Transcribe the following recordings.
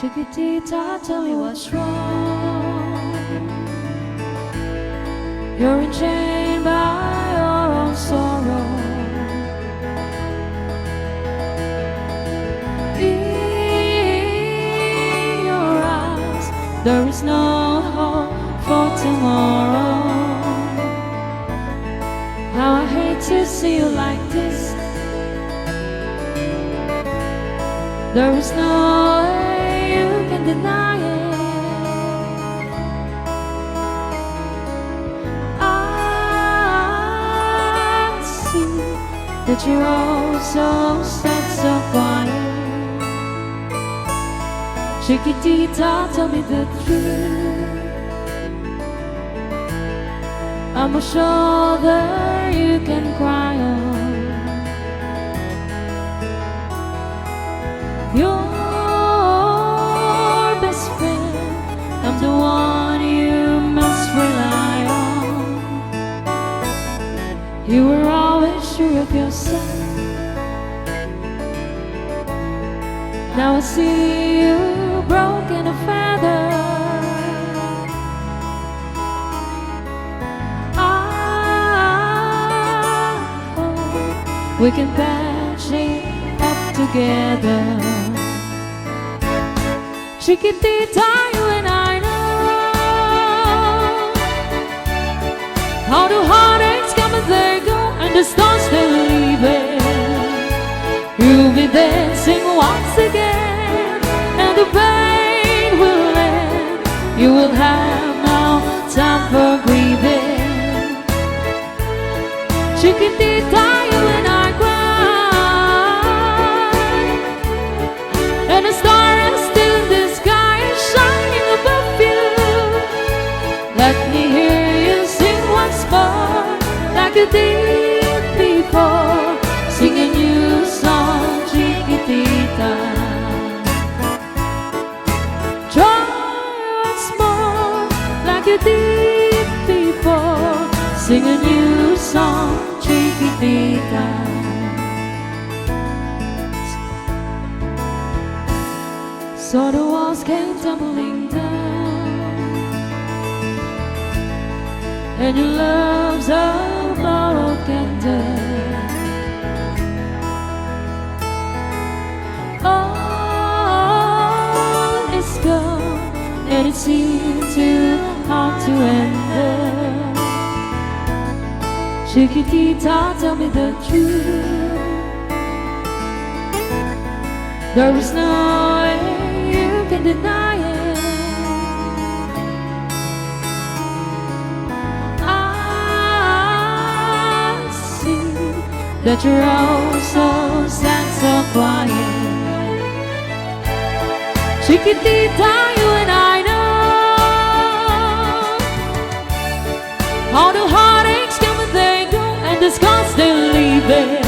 Chiquitita, tell me what's wrong. You're enchained by your own sorrow. In your eyes, there is no hope for tomorrow. How I hate to see you like this. There is no way you can deny it. I see that you're all so sad, so quiet. Chiquitita, tell me the truth. I'm a shoulder you can cry on. Your best friend, I'm the one you must rely on. You were always sure of yourself. Now I see you broken a feather. I hope we can patch it up together. Chiquitita, you and I know how the heartaches come and they go, and the stars they're leaving. You'll be dancing once again, and the pain will end. You will have no time for grieving. Chiquitita, you and I cry, and the star is still in the sky and shining above you. Let me hear you sing once more, like you did before. Sing a new song, Chiquitita. Try once more, like you did before. Sing a new song, Chiquitita. So the walls came tumbling down, and your love's a borrowed candle. All is gone, and it seemed too hard to end. Chiquitita, tell me the truth. There is no way you can deny it. I see that you're all so sad, so quiet. Chiquitita, you and I know all the heartaches come and they go, and the scars they're leaving.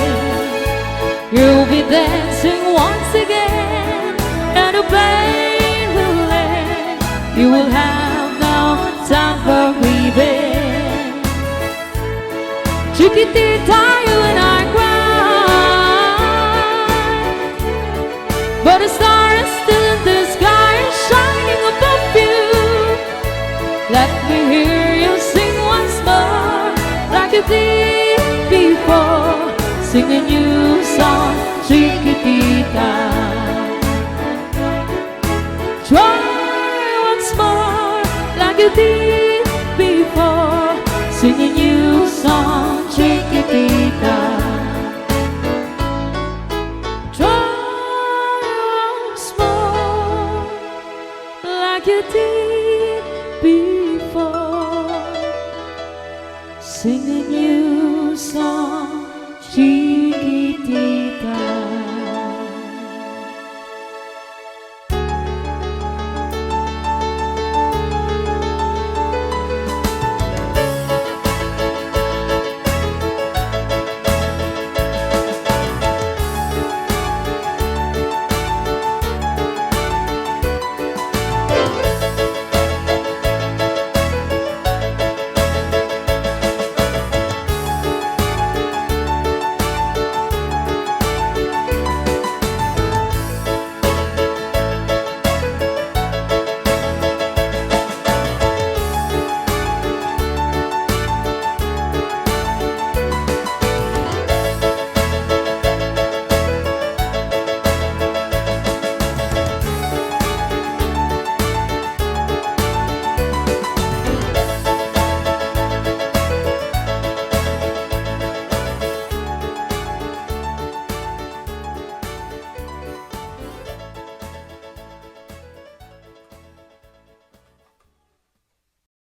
You'll be dancing once again, and the pain will end. You will have no time for grieving. Chiquitita, you and I cry, but the star is still in the sky shining above you. Let me hear you sing once more, like you did before. Sing a new song, Chiquitita. Try once more, like you did before. Sing a new song, Chiquitita. Try once more, like you did before.